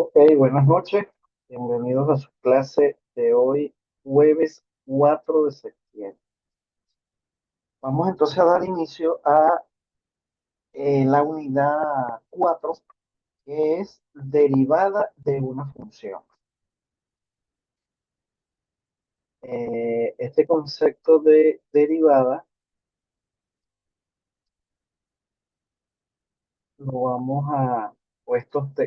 Ok, buenas noches. Bienvenidos a su clase de hoy, jueves 4 de septiembre. Vamos entonces a dar inicio a la unidad 4, que es derivada de una función. Este concepto de derivada lo vamos a,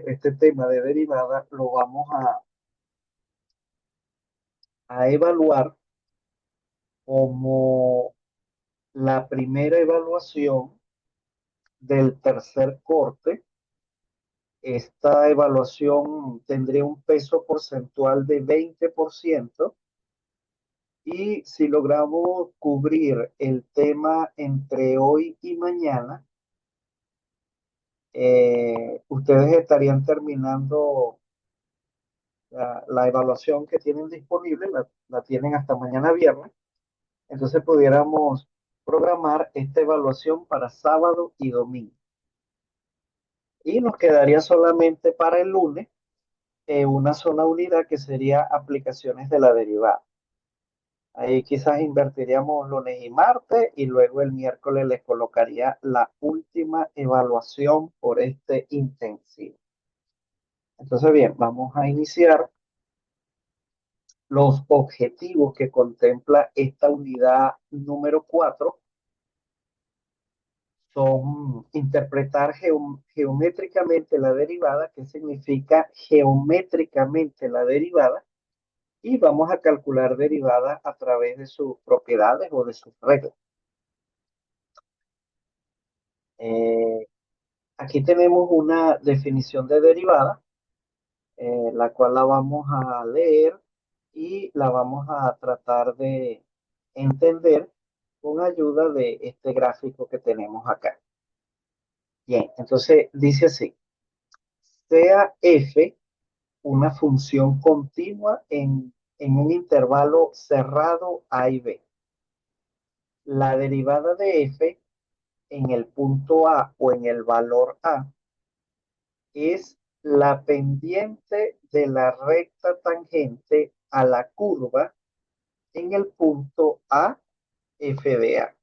este tema de derivada lo vamos a evaluar como la primera evaluación del tercer corte. Esta evaluación tendría un peso porcentual de 20% y si logramos cubrir el tema entre hoy y mañana, ustedes estarían terminando la evaluación que tienen disponible, la tienen hasta mañana viernes, entonces pudiéramos programar esta evaluación para sábado y domingo. Y nos quedaría solamente para el lunes una sola unidad que sería aplicaciones de la derivada. Ahí quizás invertiríamos lunes y martes y luego el miércoles les colocaría la última evaluación por este intensivo. Entonces, bien, vamos a iniciar. Los objetivos que contempla esta unidad número 4 son interpretar geométricamente la derivada. ¿Qué significa geométricamente la derivada? Y vamos a calcular derivadas a través de sus propiedades o de sus reglas. Eh, Aquí tenemos una definición de derivada, la cual la vamos a leer y la vamos a tratar de entender con ayuda de este gráfico que tenemos acá. Bien, entonces dice así: sea f una función continua en un intervalo cerrado a y b. La derivada de f en el punto A o en el valor A es la pendiente de la recta tangente a la curva en el punto A, f de A,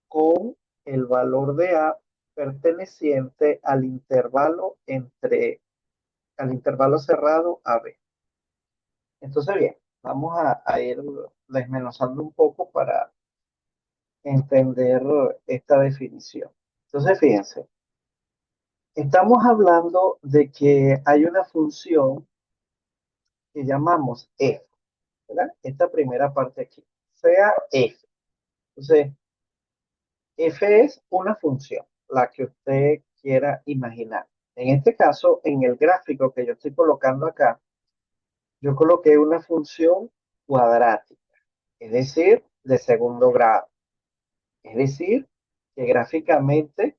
con el valor de A perteneciente al intervalo cerrado AB. Entonces, bien, vamos a ir desmenuzando un poco para entender esta definición. Entonces, fíjense, estamos hablando de que hay una función que llamamos f, ¿verdad? Esta primera parte aquí, sea f. Entonces, f es una función, la que usted quiera imaginar. En este caso, en el gráfico que yo estoy colocando acá, yo coloqué una función cuadrática, es decir, de segundo grado. Es decir, que gráficamente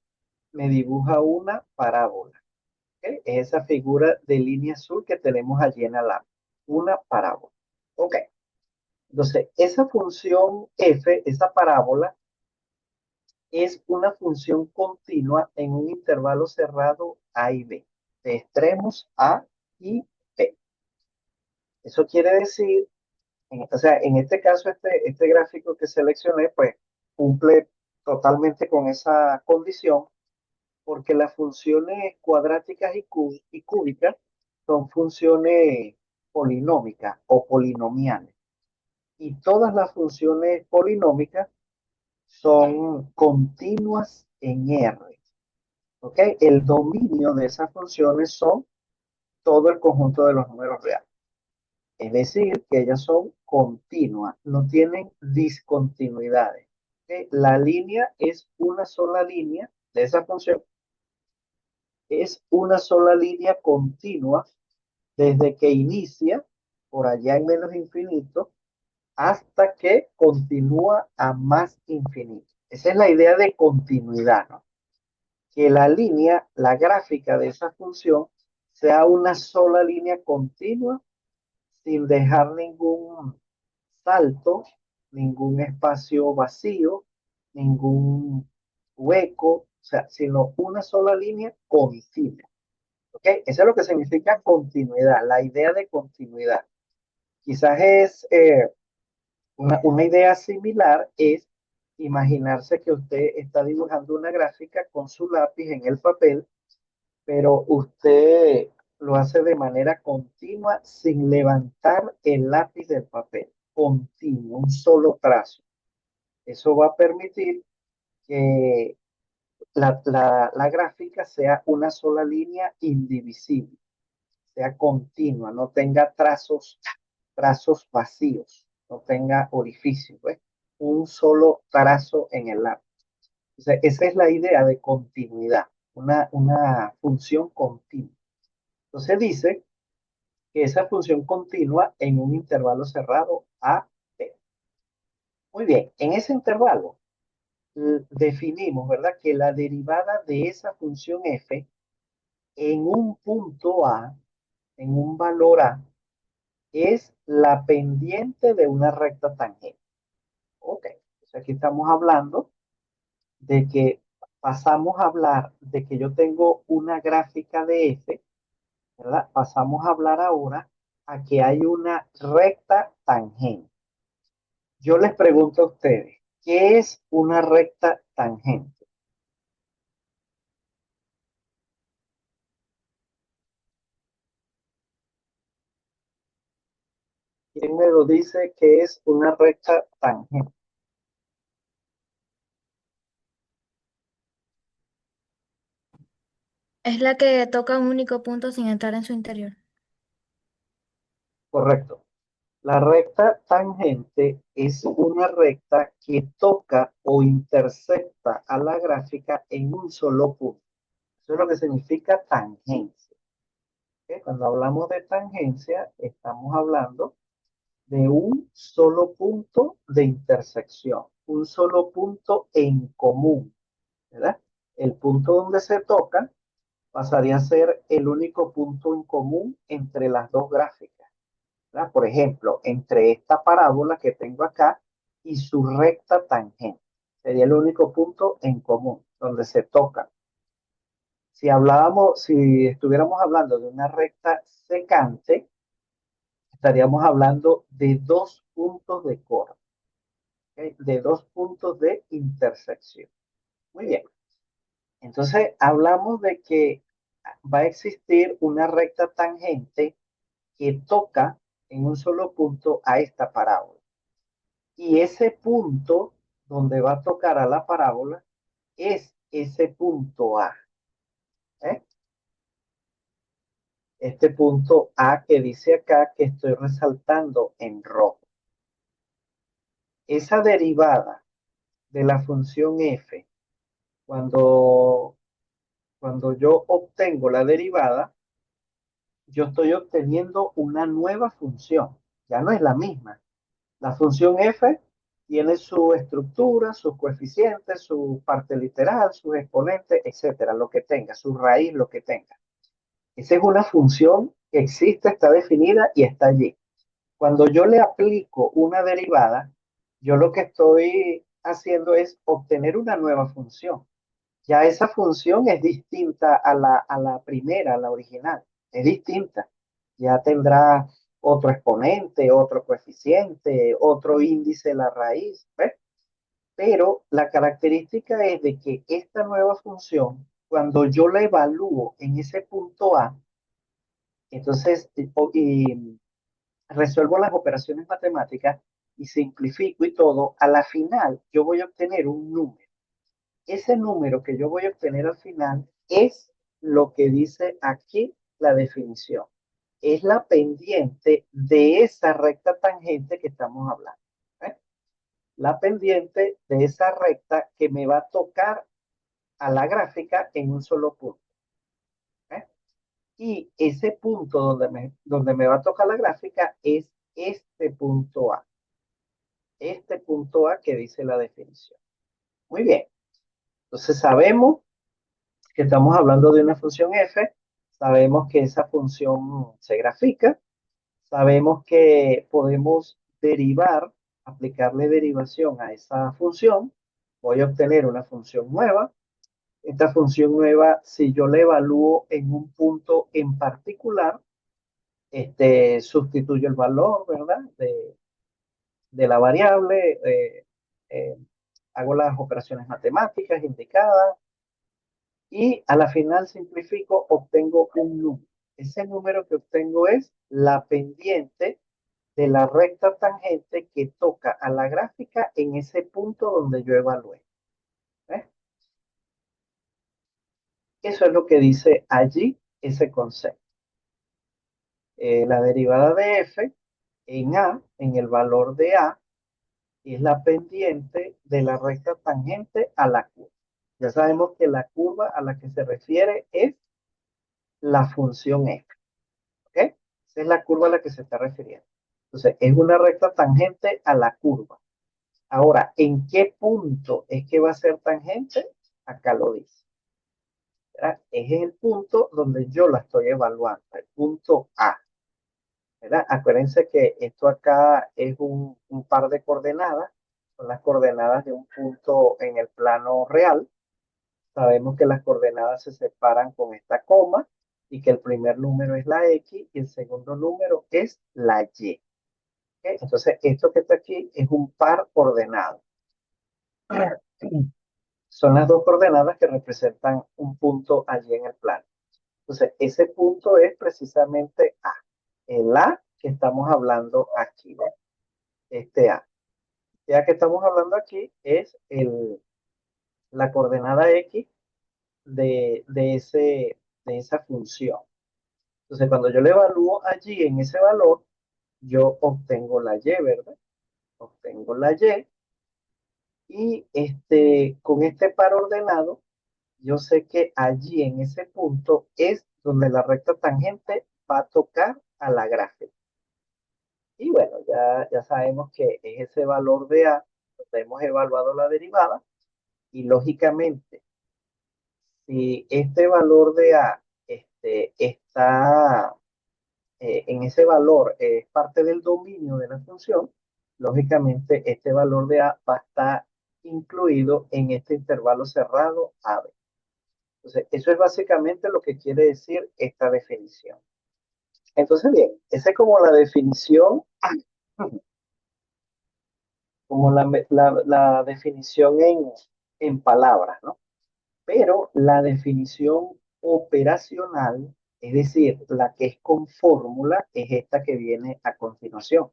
me dibuja una parábola. ¿Ok? Es esa figura de línea azul que tenemos allí en la lámina. Una parábola. Ok. Entonces, esa función f, esa parábola, es una función continua en un intervalo cerrado A y B, de extremos A y B. Eso quiere decir, o sea, en este caso, este gráfico que seleccioné, pues cumple totalmente con esa condición, porque las funciones cuadráticas y cúbicas son funciones polinómicas o polinomiales. Y todas las funciones polinómicas son continuas en R. ¿Ok? El dominio de esas funciones son todo el conjunto de los números reales. Es decir, que ellas son continuas, no tienen discontinuidades. ¿Ok? La línea es una sola línea de esa función, es una sola línea continua desde que inicia por allá en menos infinito hasta que continúa a más infinito. Esa es la idea de continuidad, ¿no? Que la línea, la gráfica de esa función, sea una sola línea continua sin dejar ningún salto, ningún espacio vacío, ningún hueco, o sea, sino una sola línea continua. ¿Ok? Eso es lo que significa continuidad, la idea de continuidad. Quizás es una idea similar es imaginarse que usted está dibujando una gráfica con su lápiz en el papel, pero usted lo hace de manera continua sin levantar el lápiz del papel. Continuo, un solo trazo. Eso va a permitir que la gráfica sea una sola línea indivisible, sea continua, no tenga trazos vacíos, no tenga orificios, ¿ves? Un solo trazo en el lápiz. O sea, esa es la idea de continuidad, una función continua. Entonces dice que esa función continua en un intervalo cerrado a b. Muy bien, en ese intervalo definimos, ¿verdad? Que la derivada de esa función f en un punto A, en un valor A, es la pendiente de una recta tangente. Ok, o sea, aquí estamos hablando de que pasamos a hablar de que yo tengo una gráfica de f, ¿verdad? Pasamos a hablar ahora a que hay una recta tangente. Yo les pregunto a ustedes, ¿qué es una recta tangente? ¿Quién me lo dice que es una recta tangente? Es la que toca un único punto sin entrar en su interior. Correcto. La recta tangente es una recta que toca o intersecta a la gráfica en un solo punto. Eso es lo que significa tangencia. ¿Ok? Cuando hablamos de tangencia, estamos hablando de un solo punto de intersección, un solo punto en común, ¿verdad? El punto donde se toca pasaría a ser el único punto en común entre las dos gráficas, ¿verdad? Por ejemplo, entre esta parábola que tengo acá y su recta tangente. Sería el único punto en común donde se toca. Si estuviéramos hablando de una recta secante, estaríamos hablando de dos puntos de corte, ¿ok? De dos puntos de intersección. Muy bien. Entonces, hablamos de que va a existir una recta tangente que toca en un solo punto a esta parábola. Y ese punto donde va a tocar a la parábola es ese punto A. ¿Eh? Este punto A que dice acá que estoy resaltando en rojo. Esa derivada de la función f, cuando, cuando yo obtengo la derivada, yo estoy obteniendo una nueva función. Ya no es la misma. La función f tiene su estructura, sus coeficientes, su parte literal, sus exponentes, etcétera, lo que tenga, su raíz, lo que tenga. Esa es una función que existe, está definida y está allí. Cuando yo le aplico una derivada, yo lo que estoy haciendo es obtener una nueva función. Ya esa función es distinta a la primera, a la original. Es distinta. Ya tendrá otro exponente, otro coeficiente, otro índice de la raíz. ¿Ves? Pero la característica es de que esta nueva función, cuando yo la evalúo en ese punto A, entonces y resuelvo las operaciones matemáticas y simplifico y todo, a la final yo voy a obtener un número. Ese número que yo voy a obtener al final es lo que dice aquí la definición. Es la pendiente de esa recta tangente que estamos hablando. ¿Eh? La pendiente de esa recta que me va a tocar a la gráfica en un solo punto. ¿Eh? Y ese punto donde me va a tocar la gráfica es este punto A. Este punto A que dice la definición. Muy bien. Entonces sabemos que estamos hablando de una función f, sabemos que esa función se grafica, sabemos que podemos derivar, aplicarle derivación a esa función, voy a obtener una función nueva, Esta función nueva, si yo la evalúo en un punto en particular, sustituyo el valor, ¿verdad? De la variable, eh, hago las operaciones matemáticas indicadas y a la final simplifico, obtengo un número. Ese número que obtengo es la pendiente de la recta tangente que toca a la gráfica en ese punto donde yo evalué. ¿Ves? Eso es lo que dice allí ese concepto. La derivada de f en a, en el valor de a, es la pendiente de la recta tangente a la curva. Ya sabemos que la curva a la que se refiere es la función f. ¿Ok? Esa es la curva a la que se está refiriendo. Entonces, es una recta tangente a la curva. Ahora, ¿en qué punto es que va a ser tangente? Acá lo dice. ¿Verdad? Es el punto donde yo la estoy evaluando, el punto A. ¿Verdad? Acuérdense que esto acá es un par de coordenadas, son las coordenadas de un punto en el plano real. Sabemos que las coordenadas se separan con esta coma y que el primer número es la X y el segundo número es la Y. ¿Ok? Entonces, esto que está aquí es un par ordenado. Son las dos coordenadas que representan un punto allí en el plano. Entonces, ese punto es precisamente A. El A que estamos hablando aquí, ¿no? Este A. Ya que estamos hablando aquí es la coordenada X de esa función. Entonces, cuando yo le evalúo allí en ese valor, yo obtengo la Y, ¿verdad? Obtengo la Y con este par ordenado, yo sé que allí en ese punto es donde la recta tangente va a tocar a la gráfica. Y bueno, ya sabemos que es ese valor de A, donde hemos evaluado la derivada, y lógicamente, si este valor de A está en ese valor, es parte del dominio de la función, lógicamente este valor de A va a estar incluido en este intervalo cerrado AB. Entonces, eso es básicamente lo que quiere decir esta definición. Entonces, bien, esa es como la definición, como la definición en palabras, ¿no? Pero la definición operacional, es decir, la que es con fórmula, es esta que viene a continuación.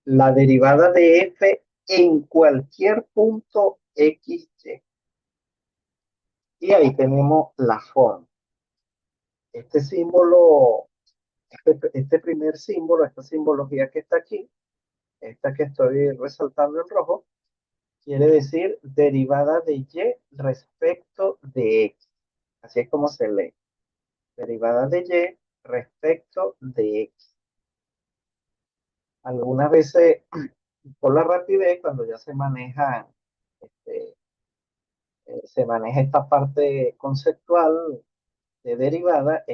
La derivada de f en cualquier punto x, y. Y ahí tenemos la forma. Este símbolo, este primer símbolo, esta simbología que está aquí, esta que estoy resaltando en rojo, quiere decir derivada de y respecto de x. Así es como se lee. Derivada de y respecto de x. Algunas veces, por la rapidez, cuando ya este, se maneja esta parte conceptual de derivada,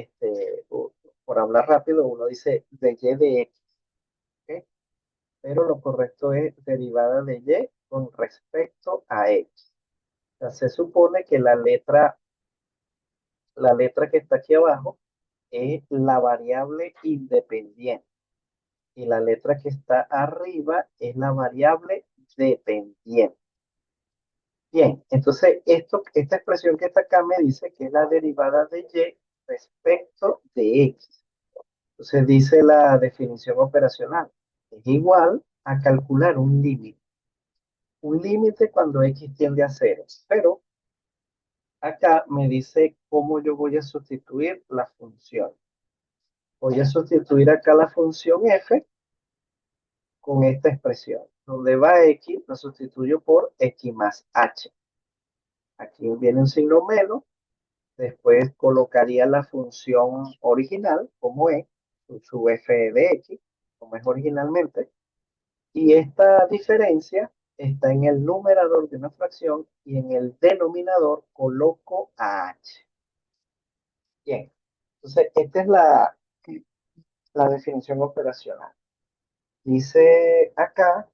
por hablar rápido, uno dice de y de x. ¿Ok? Pero lo correcto es derivada de y con respecto a x. O sea, se supone que la letra que está aquí abajo es la variable independiente y la letra que está arriba es la variable dependiente. Bien, entonces esta expresión que está acá me dice que es la derivada de y respecto de x. Entonces dice la definición operacional, es igual a calcular un límite. Un límite cuando x tiende a cero, pero acá me dice cómo yo voy a sustituir la función. Voy a sustituir acá la función f con esta expresión. Donde va x, lo sustituyo por x más h. Aquí viene un signo menos. Después colocaría la función original, como es, su f de x, como es originalmente. Y esta diferencia está en el numerador de una fracción y en el denominador coloco a h. Bien, entonces esta es la definición operacional. Dice acá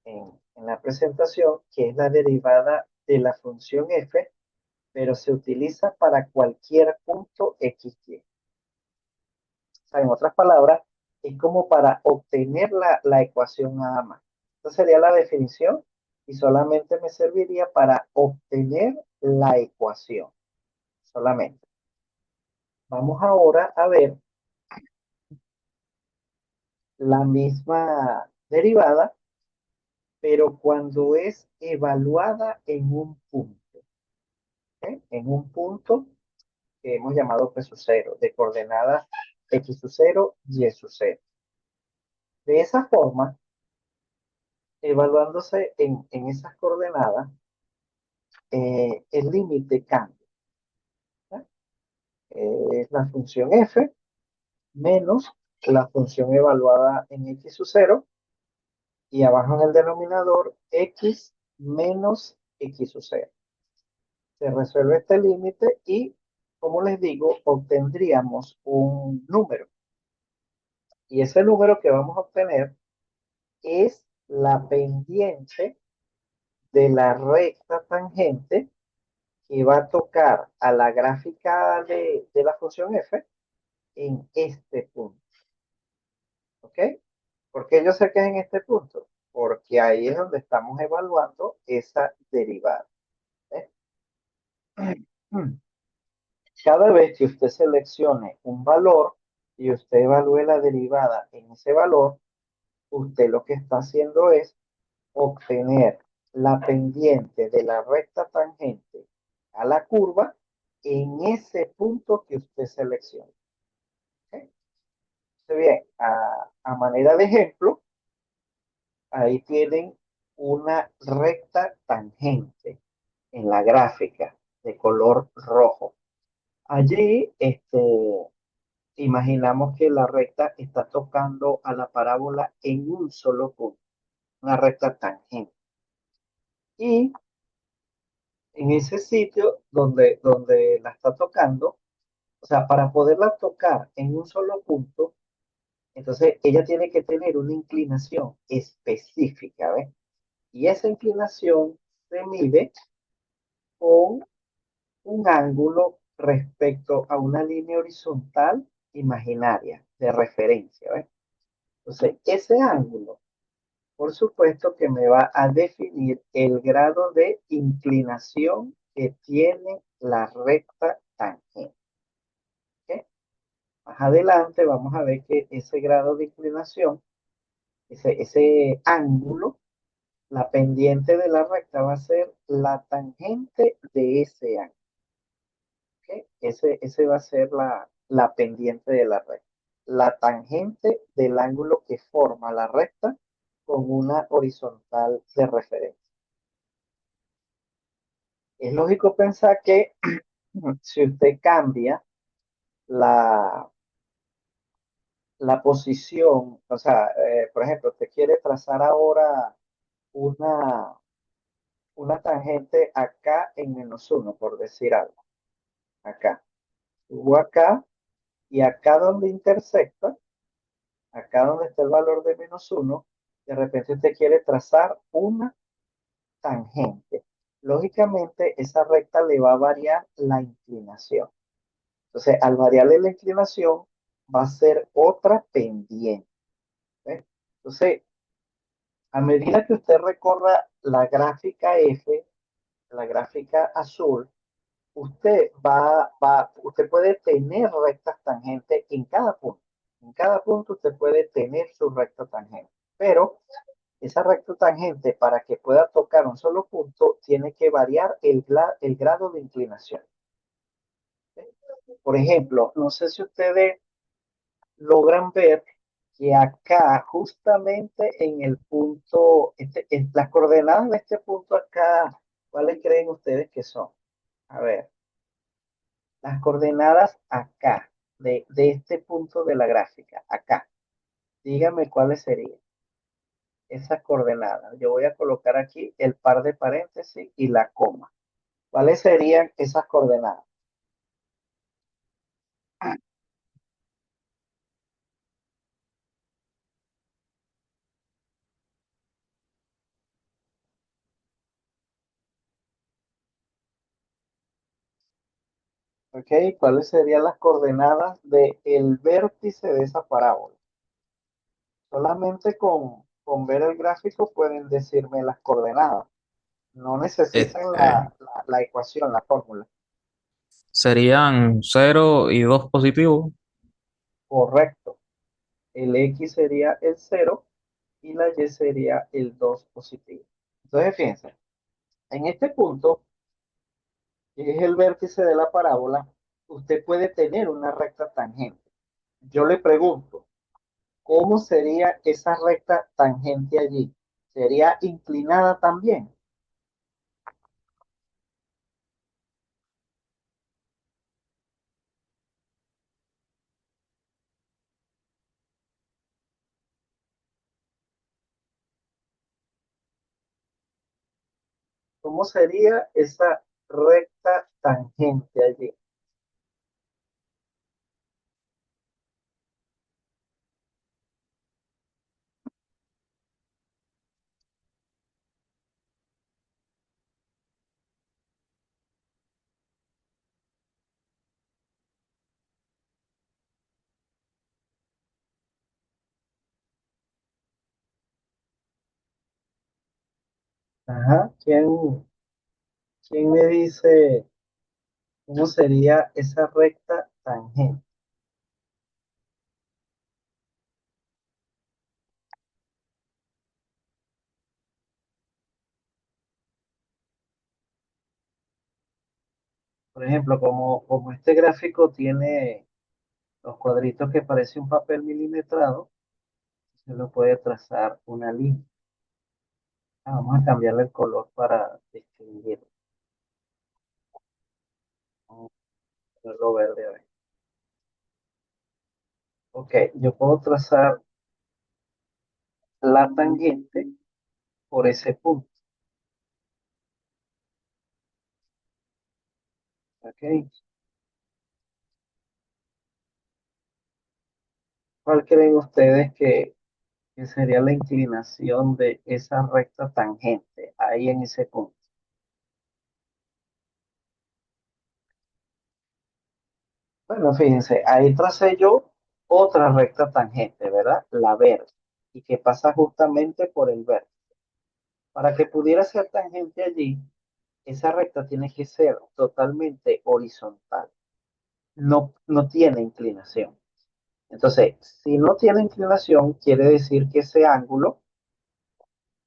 en la presentación que es la derivada de la función f pero se utiliza para cualquier punto XY. O sea, en otras palabras, es como para obtener la ecuación nada más. Esta sería la definición y solamente me serviría para obtener la ecuación, solamente. Vamos ahora a ver la misma derivada, pero cuando es evaluada en un punto, ¿ok? En un punto que hemos llamado P sub 0, de coordenadas X sub 0, Y sub 0. De esa forma, evaluándose en esas coordenadas, el límite cambia. ¿Ya? Es la función f menos la función evaluada en X sub 0 y abajo en el denominador X menos X sub 0. Se resuelve este límite y, como les digo, obtendríamos un número. Y ese número que vamos a obtener es la pendiente de la recta tangente que va a tocar a la gráfica de la función f en este punto. ¿Ok? ¿Por qué yo sé que es en este punto? Porque ahí es donde estamos evaluando esa derivada. ¿Eh? Cada vez que usted seleccione un valor y usted evalúe la derivada en ese valor, usted lo que está haciendo es obtener la pendiente de la recta tangente a la curva en ese punto que usted seleccione. ¿Okay? Bien, a manera de ejemplo, ahí tienen una recta tangente en la gráfica de color rojo. Allí, imaginamos que la recta está tocando a la parábola en un solo punto, una recta tangente. Y en ese sitio donde la está tocando, o sea, para poderla tocar en un solo punto, entonces ella tiene que tener una inclinación específica, ¿ves? Y esa inclinación se mide con un ángulo respecto a una línea horizontal imaginaria de referencia, ¿ves? Entonces, ese ángulo, por supuesto que me va a definir el grado de inclinación que tiene la recta tangente. ¿Ok? Más adelante vamos a ver que ese grado de inclinación, ese ángulo, la pendiente de la recta va a ser la tangente de ese ángulo. ¿Ok? Ese va a ser la pendiente de la recta. La tangente del ángulo que forma la recta con una horizontal de referencia. Es lógico pensar que si usted cambia la, la posición, o sea, por ejemplo, usted quiere trazar ahora una, una tangente acá en -1, por decir algo, acá. Subo acá y acá donde intersecta, acá donde está el valor de -1, de repente usted quiere trazar una tangente. Lógicamente, esa recta le va a variar la inclinación. Entonces, al variarle la inclinación, va a ser otra pendiente. ¿Ves? Entonces, a medida que usted recorra la gráfica F, la gráfica azul, usted puede tener rectas tangentes en cada punto. En cada punto usted puede tener su recta tangente. Pero esa recta tangente, para que pueda tocar un solo punto, tiene que variar el grado de inclinación. Por ejemplo, no sé si ustedes logran ver que acá, justamente en el punto, en las coordenadas de este punto acá, ¿cuáles creen ustedes que son? A ver, las coordenadas acá, de este punto de la gráfica, acá. Díganme cuáles serían esas coordenadas. Yo voy a colocar aquí el par de paréntesis y la coma. ¿Cuáles serían esas coordenadas? ¿Ok? ¿Cuáles serían las coordenadas del vértice de esa parábola? Solamente con ver el gráfico pueden decirme las coordenadas. No necesitan Este, la ecuación, la fórmula. serían 0 y 2 positivos. Correcto. El X sería el cero y la Y sería el 2 positivo. Entonces, fíjense, en este punto, que es el vértice de la parábola, usted puede tener una recta tangente. Yo le pregunto, ¿cómo sería esa recta tangente allí? ¿Sería inclinada también? ¿Cómo sería esa recta tangente allí? Ajá. ¿Quién me dice cómo sería esa recta tangente? Por ejemplo, como este gráfico tiene los cuadritos que parece un papel milimetrado, se lo puede trazar una línea. Vamos a cambiarle el color para distinguirlo. Vamos a ponerlo verde hoy. Ok, yo puedo trazar la tangente por ese punto. Ok, ¿cuál creen ustedes que sería la inclinación de esa recta tangente ahí en ese punto? Bueno, fíjense, ahí tracé yo otra recta tangente, ¿verdad? La verde, y que pasa justamente por el verde. Para que pudiera ser tangente allí, esa recta tiene que ser totalmente horizontal. No tiene inclinación. Entonces, si no tiene inclinación, quiere decir que ese ángulo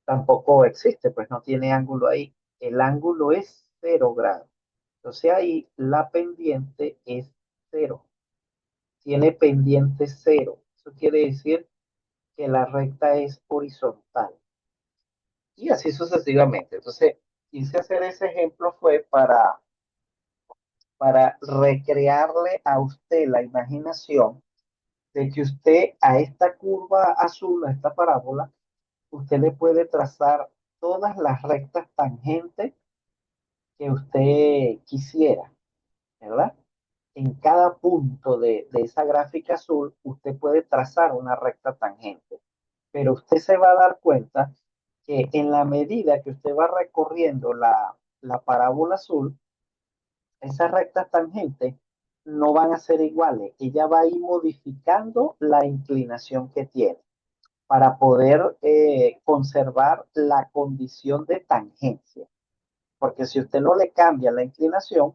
tampoco existe, pues no tiene ángulo ahí. El ángulo es 0 grados. Entonces ahí la pendiente es cero. Tiene pendiente cero. Eso quiere decir que la recta es horizontal. Y así sucesivamente. Entonces, quise hacer ese ejemplo fue para recrearle a usted la imaginación de que usted a esta curva azul, a esta parábola, usted le puede trazar todas las rectas tangentes que usted quisiera, ¿verdad? En cada punto de esa gráfica azul, usted puede trazar una recta tangente, pero usted se va a dar cuenta que en la medida que usted va recorriendo la parábola azul, esas rectas tangentes no van a ser iguales. Ella va a ir modificando la inclinación que tiene para poder conservar la condición de tangencia. Porque si usted no le cambia la inclinación,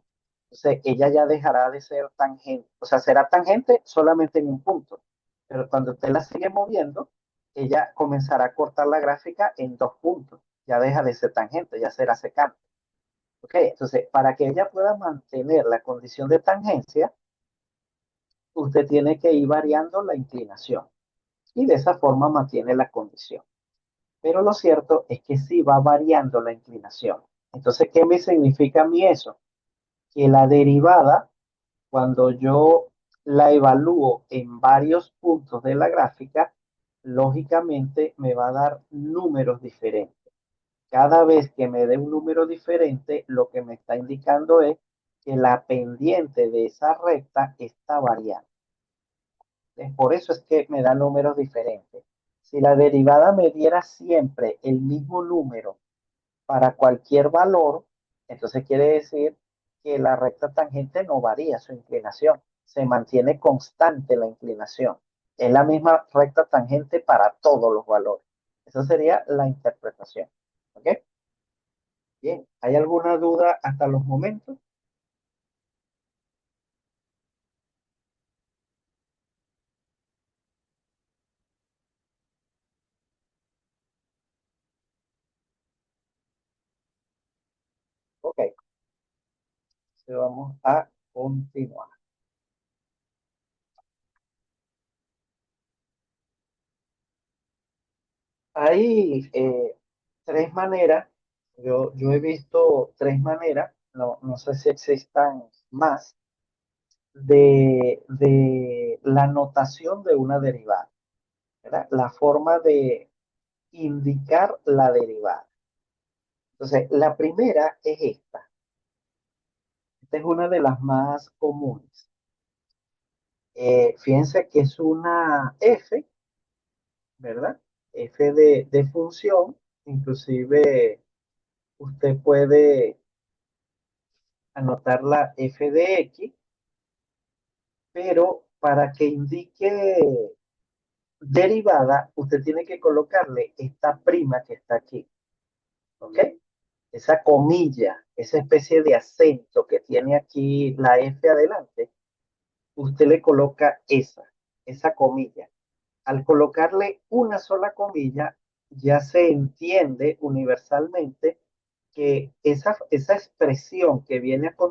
entonces ella ya dejará de ser tangente. O sea, será tangente solamente en un punto. Pero cuando usted la sigue moviendo, ella comenzará a cortar la gráfica en 2 puntos. Ya deja de ser tangente, ya será secante. ¿Ok? Entonces, para que ella pueda mantener la condición de tangencia, usted tiene que ir variando la inclinación. Y de esa forma mantiene la condición. Pero lo cierto es que sí va variando la inclinación. Entonces, ¿qué me significa a mí eso? Que la derivada, cuando yo la evalúo en varios puntos de la gráfica, lógicamente me va a dar números diferentes. Cada vez que me dé un número diferente, lo que me está indicando es que la pendiente de esa recta está variando. Por eso es que me da números diferentes. Si la derivada me diera siempre el mismo número para cualquier valor, entonces quiere decir que la recta tangente no varía su inclinación, se mantiene constante la inclinación. Es la misma recta tangente para todos los valores. Esa sería la interpretación. ¿Ok? Bien, ¿hay alguna duda hasta los momentos? Ok, entonces vamos a continuar. Hay tres maneras, yo he visto tres maneras, no sé si existan más, de la notación de una derivada, ¿verdad? La forma de indicar la derivada. Entonces, la primera es esta. Esta es una de las más comunes. Fíjense que es una f, ¿verdad? F de función, inclusive usted puede anotar la f de x, pero para que indique derivada, usted tiene que colocarle esta prima que está aquí, ¿ok? Esa comilla, esa especie de acento que tiene aquí la F adelante, usted le coloca esa comilla. Al colocarle una sola comilla, ya se entiende universalmente que esa expresión que viene a continuación